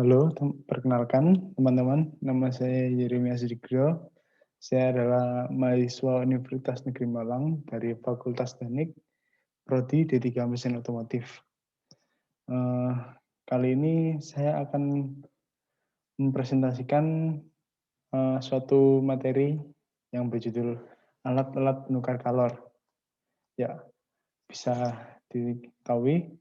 Halo, perkenalkan teman-teman, nama saya Yeremia Sudikrio. Saya adalah mahasiswa Universitas Negeri Malang dari Fakultas Teknik, Prodi D3 Mesin Otomotif. Eh, Kali ini saya akan mempresentasikan suatu materi yang berjudul alat-alat penukar kalor. Ya, bisa diketahui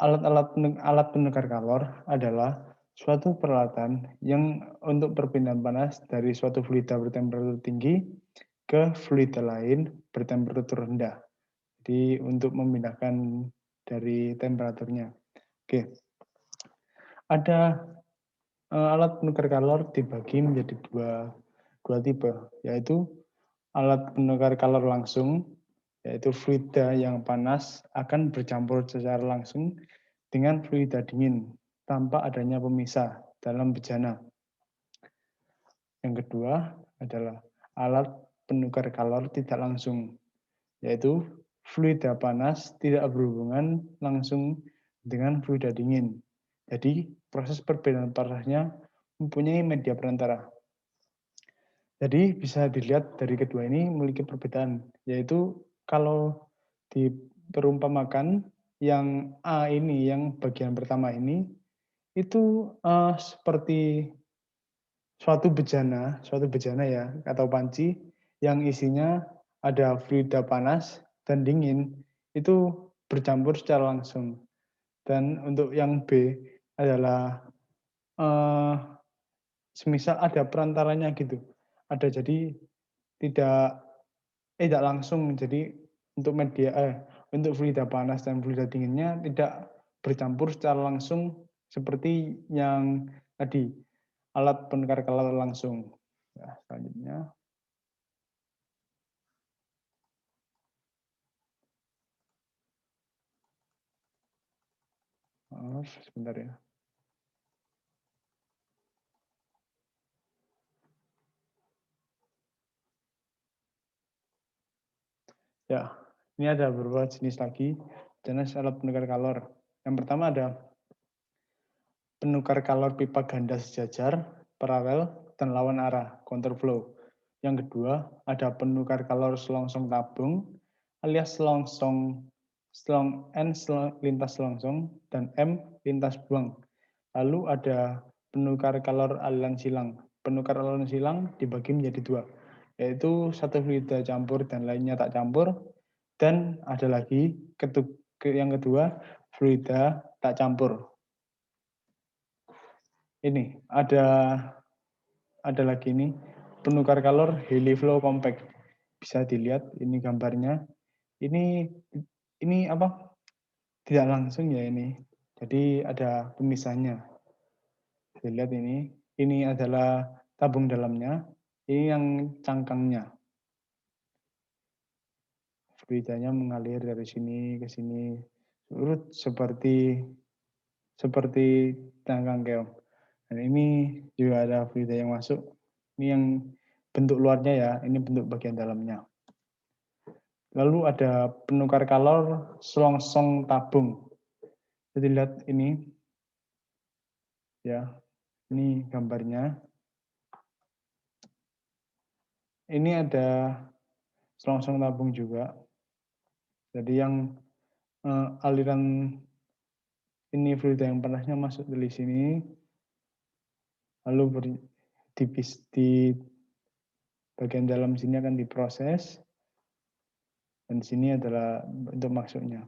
alat penukar kalor adalah suatu peralatan yang untuk perpindahan panas dari suatu fluida bertemperatur tinggi ke fluida lain bertemperatur rendah. Jadi untuk memindahkan dari temperaturnya. Oke, ada alat penukar kalor dibagi menjadi dua tipe, yaitu alat penukar kalor langsung, yaitu fluida yang panas akan bercampur secara langsung dengan fluida dingin tanpa adanya pemisah dalam bejana. Yang kedua adalah alat penukar kalor tidak langsung, yaitu fluida panas tidak berhubungan langsung dengan fluida dingin. Jadi proses perbedaan panasnya mempunyai media perantara. Jadi bisa dilihat dari kedua ini memiliki perbedaan, yaitu kalau diperumpamakan yang A ini, yang bagian pertama ini, itu seperti suatu bejana ya, atau panci yang isinya ada fluida panas dan dingin, itu bercampur secara langsung. Dan untuk yang B adalah eh, semisal ada perantaranya gitu. Ada jadi tidak tidak langsung, jadi untuk untuk fluida panas dan fluida dinginnya tidak bercampur secara langsung seperti yang tadi, alat penukar kalor langsung. Ya, selanjutnya, maaf sebentar ya. Ya, ini ada beberapa jenis lagi, jenis alat penukar kalor. Yang pertama ada penukar kalor pipa ganda sejajar, paralel, dan lawan arah, counterflow. Yang kedua, ada penukar kalor selongsong tabung, alias selong N lintas selongsong, dan M lintas buang. Lalu ada penukar kalor aliran silang. Penukar aliran silang dibagi menjadi dua, yaitu satu fluida campur dan lainnya tak campur, dan ada lagi yang kedua, fluida tak campur. Ini ada lagi ini penukar kalor Heliflow compact. Bisa dilihat ini gambarnya. Ini apa? Tidak langsung ya ini. Jadi ada pemisahnya. Dilihat ini. Ini adalah tabung dalamnya. Ini yang cangkangnya. Fluidanya mengalir dari sini ke sini. Urut seperti cangkang keong. Dan ini juga ada fluida yang masuk. Ini yang bentuk luarnya ya, ini bentuk bagian dalamnya. Lalu ada penukar kalor selongsong tabung. Jadi lihat ini, ya, ini gambarnya. Ini ada selongsong tabung juga. Jadi yang aliran ini fluida yang panasnya masuk dari sini, lalu di bagian dalam sini akan diproses, dan sini adalah bentuk masuknya.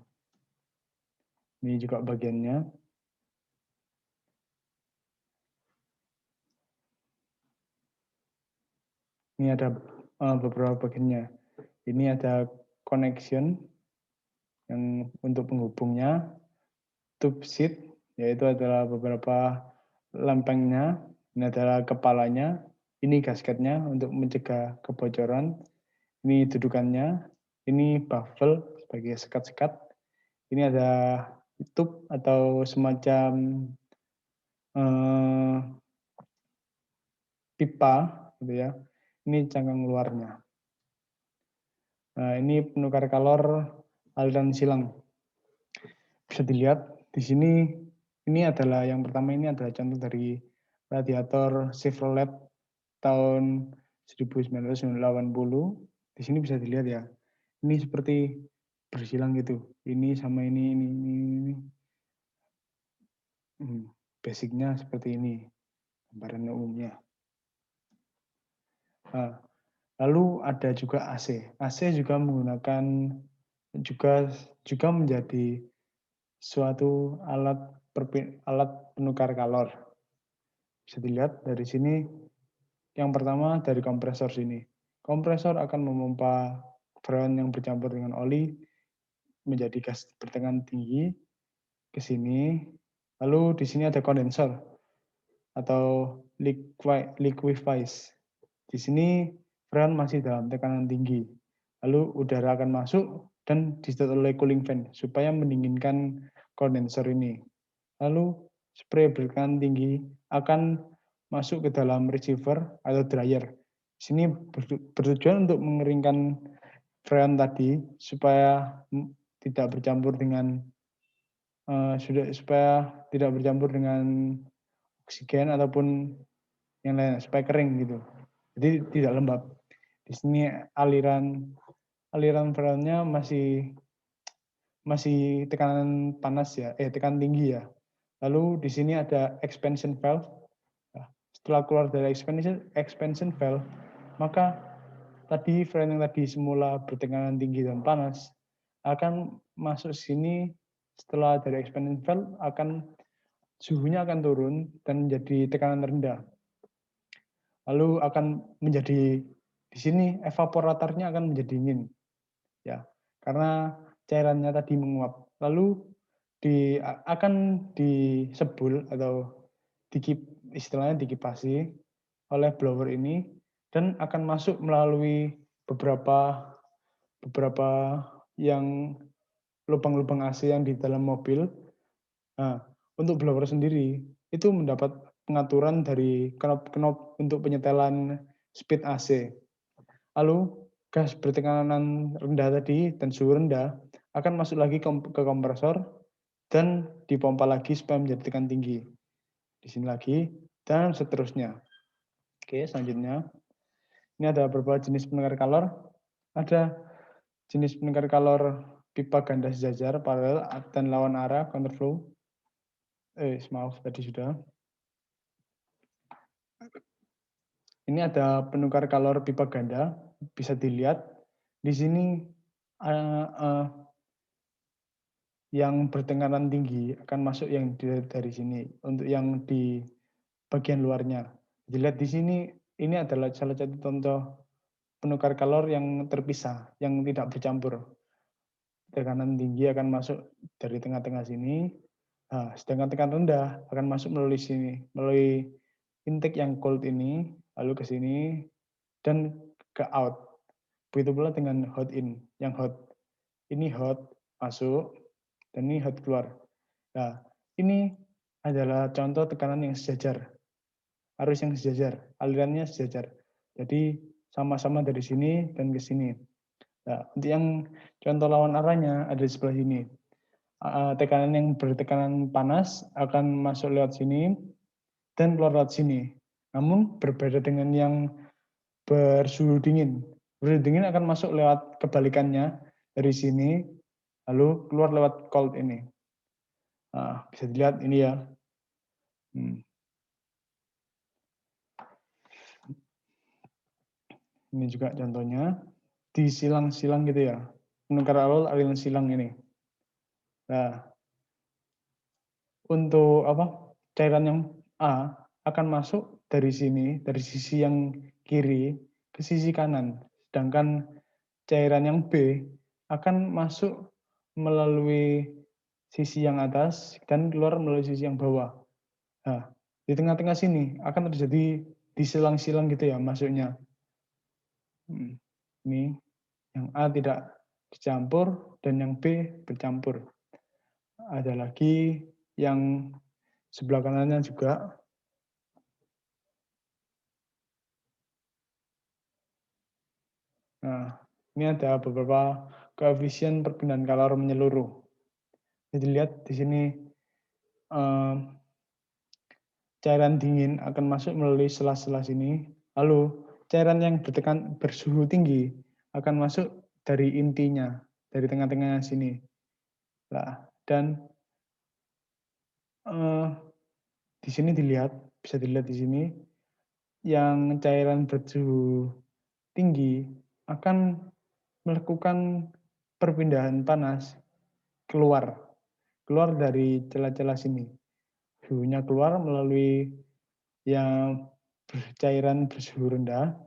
Ini juga bagiannya. Ini ada beberapa bagiannya. Ini ada connection yang untuk penghubungnya, tube seat, yaitu adalah beberapa lempengnya, ini adalah kepalanya, ini gasketnya untuk mencegah kebocoran, ini dudukannya, ini baffle sebagai sekat-sekat, ini ada tube atau semacam eh, pipa, gitu ya. Ini cangkang luarnya. Nah, ini penukar kalor aliran silang. Bisa dilihat di sini Ini adalah yang pertama, ini adalah contoh dari radiator Chevrolet tahun 1980. Di sini bisa dilihat ya. Ini seperti bersilang gitu. Ini sama ini. Basicnya seperti ini, gambaran umumnya. Nah, lalu ada juga AC. AC juga menggunakan juga menjadi suatu alat penukar kalor. Bisa dilihat dari sini, yang pertama dari kompresor sini. Kompresor akan memompa freon yang bercampur dengan oli menjadi gas bertekanan tinggi ke sini. Lalu di sini ada kondensor atau liquefies. Di sini freon masih dalam tekanan tinggi. Lalu udara akan masuk dan disedot oleh cooling fan supaya mendinginkan kondensor ini. Lalu spray bertekanan tinggi akan masuk ke dalam receiver atau dryer. Di sini bertujuan untuk mengeringkan freon tadi supaya tidak bercampur dengan supaya tidak bercampur dengan oksigen ataupun yang lain supaya kering gitu. Jadi tidak lembab. Di sini aliran freonnya masih tekanan panas ya, tekanan tinggi ya. Lalu di sini ada expansion valve. Nah, setelah keluar dari expansion valve, maka tadi freon yang tadi semula bertekanan tinggi dan panas akan masuk sini. Setelah dari expansion valve suhunya akan turun dan menjadi tekanan rendah. Lalu akan menjadi di sini evaporatornya akan menjadi dingin. Ya, karena cairannya tadi menguap. Lalu akan disebul atau istilahnya dikipasi oleh blower ini dan akan masuk melalui beberapa yang lubang-lubang AC yang di dalam mobil. Nah, untuk blower sendiri itu mendapat pengaturan dari knop untuk penyetelan speed AC. Lalu gas bertekanan rendah tadi dan suhu rendah akan masuk lagi ke kompresor dan dipompa lagi supaya menjadi tekanan tinggi. Di sini lagi dan seterusnya. Oke, selanjutnya ini ada beberapa jenis penukar kalor. Ada jenis penukar kalor pipa ganda sejajar, paralel, dan lawan arah, counterflow. Maaf, tadi sudah. Ini ada penukar kalor pipa ganda, bisa dilihat di sini yang bertekanan tinggi akan masuk yang dari sini. Untuk yang di bagian luarnya, dilihat di sini, ini adalah salah satu contoh penukar kalor yang terpisah, yang tidak bercampur. Tekanan tinggi akan masuk dari tengah-tengah sini, sedangkan tekanan rendah akan masuk melalui sini, melalui intake yang cold ini, lalu ke sini, dan ke out. Begitu pula dengan hot in, yang hot. Ini hot masuk, dan ini hot keluar. Nah, ini adalah contoh tekanan yang sejajar. Arus yang sejajar, alirannya sejajar. Jadi sama-sama dari sini dan ke sini. Nah, untuk yang contoh lawan arahnya ada di sebelah sini. Tekanan yang bertekanan panas akan masuk lewat sini dan keluar lewat sini. Namun berbeda dengan yang bersuhu dingin. Bersuhu dingin akan masuk lewat kebalikannya dari sini, lalu keluar lewat cold ini. Nah, bisa dilihat ini ya. Ini juga contohnya. Di silang-silang gitu ya. Penukar alur aliran silang ini. Nah, untuk cairan yang A akan masuk dari sini, dari sisi yang kiri ke sisi kanan. Sedangkan cairan yang B akan masuk melalui sisi yang atas dan keluar melalui sisi yang bawah. Nah, di tengah-tengah sini akan terjadi disilang-silang gitu ya masuknya. Ini yang A tidak dicampur dan yang B bercampur. Ada lagi yang sebelah kanannya juga. Nah, ini ada beberapa koefisien perpindahan kalor menyeluruh. Jadi lihat di sini eh, cairan dingin akan masuk melalui sela-sela sini. Lalu cairan yang bersuhu tinggi akan masuk dari intinya, dari tengah-tengah sini. Nah, dan di sini bisa dilihat di sini, yang cairan bersuhu tinggi akan melakukan perpindahan panas keluar dari celah-celah sini. Suhunya keluar melalui yang cairan bersuhu rendah.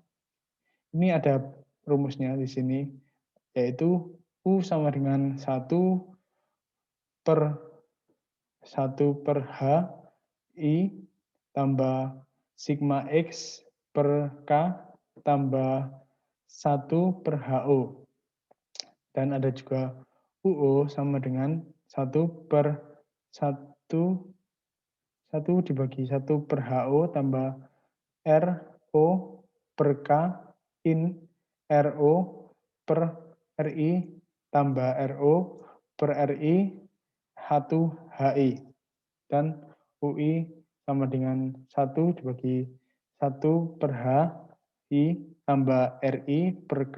Ini ada rumusnya di sini, yaitu U sama dengan 1/H I tambah sigma X per K tambah 1/HO. Dan ada juga UO sama dengan 1 dibagi 1/HO tambah RO per K in RO per RI tambah RO per RI 1HI. Dan UI sama dengan 1 dibagi 1/HI tambah RI per K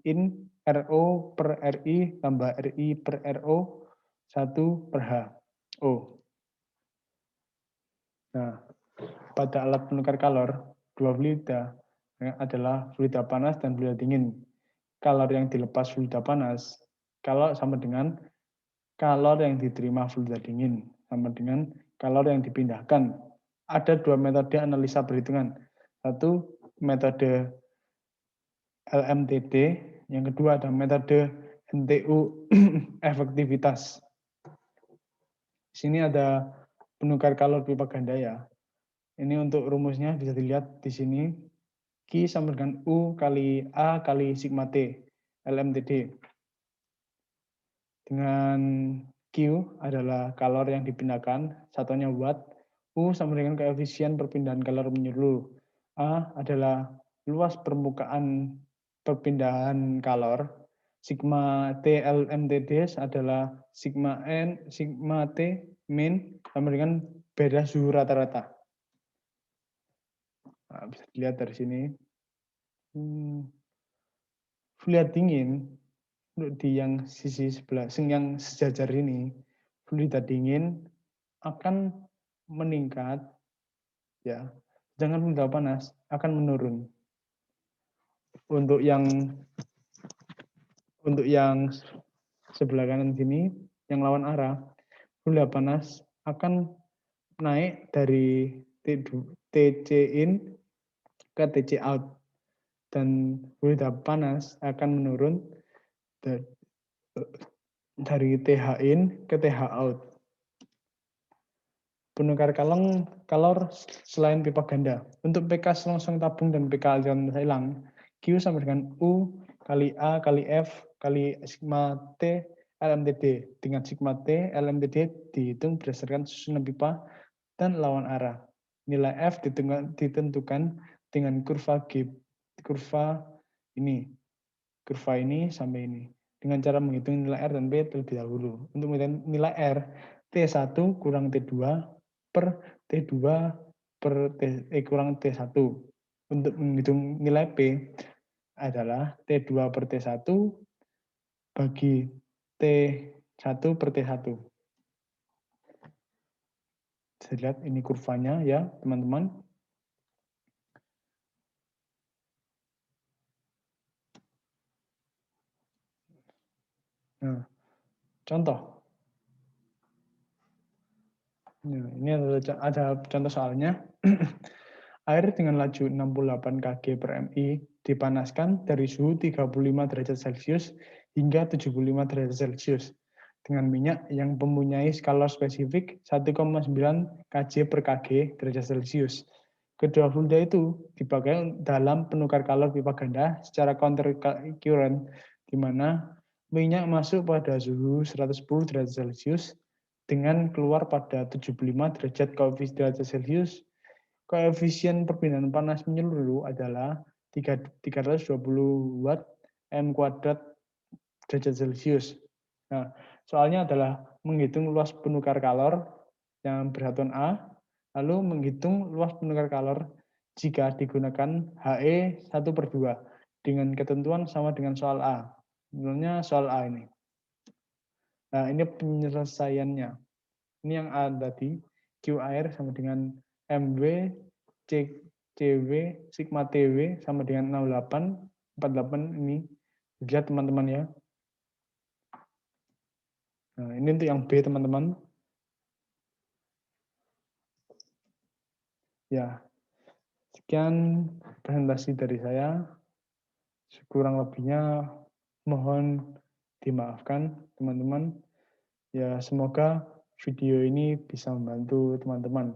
in RO per RI tambah RI per RO 1/HO. Nah, pada alat penukar kalor, dua fluida adalah fluida panas dan fluida dingin. Kalor yang dilepas fluida panas, kalau sama dengan kalor yang diterima fluida dingin, sama dengan kalor yang dipindahkan. Ada dua metode analisa perhitungan. Satu, metode LMTD, yang kedua ada metode NTU efektivitas. Di sini ada penukar kalor pipa ganda ya. Ini untuk rumusnya bisa dilihat di sini. Q sama dengan U kali A kali sigma T, LMTD. Dengan Q adalah kalor yang dipindahkan, satunya watt. U sama dengan koefisien perpindahan kalor menyeluruh. A adalah luas permukaan perpindahan kalor. Sigma T LMTD adalah sigma T min sama dengan beda suhu rata-rata. Nah, bisa dilihat dari sini. Fluida dingin di yang sisi sebelah, yang sejajar ini, fluida dingin akan meningkat, ya. Sedangkan fluida panas akan menurun. Untuk yang sebelah kanan sini, yang lawan arah, fluida panas akan naik dari TC in ke TC out, dan fluida panas akan menurun dari TH in ke TH out. Penukar kalor selain pipa ganda. Untuk PK selongsong tabung dan PK aliran silang, Q sama dengan U kali A kali F kali sigma T LMTD. Dengan sigma T LMTD dihitung berdasarkan susunan pipa dan lawan arah. Nilai F ditentukan dengan kurva ini sampai ini. Dengan cara menghitung nilai R dan P terlebih dahulu. Untuk menghitung nilai R, T1 kurang T2 per T2 kurang T1. Untuk menghitung nilai P adalah T2 per T1 bagi T1 per T1. Bisa lihat ini kurvanya ya teman-teman. Nah, contoh. Nah, ini ada contoh soalnya. Air dengan laju 68 kg per mI dipanaskan dari suhu 35 derajat Celcius hingga 75 derajat Celcius dengan minyak yang mempunyai skala spesifik 1,9 kJ per kg derajat Celcius. Kedua fluida itu dipakai dalam penukar kalor pipa ganda secara counter current, di mana minyak masuk pada suhu 110 derajat Celcius dengan keluar pada 75 derajat Celcius. Koefisien perpindahan panas menyeluruh adalah 320 watt m kuadrat derajat Celcius. Nah, soalnya adalah menghitung luas penukar kalor yang bersatuan A, lalu menghitung luas penukar kalor jika digunakan HE 1/2 dengan ketentuan sama dengan soal A. Sebenarnya soal A ini. Nah, ini penyelesaiannya. Ini yang A tadi, Q air sama dengan MW, CW, sigma TW sama dengan 68, 48 ini. Lihat teman-teman ya. Nah, ini untuk yang B teman-teman. Ya, sekian presentasi dari saya. Kurang lebihnya mohon dimaafkan teman-teman. Ya, semoga video ini bisa membantu teman-teman.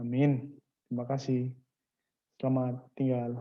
Amin. Terima kasih. Selamat tinggal.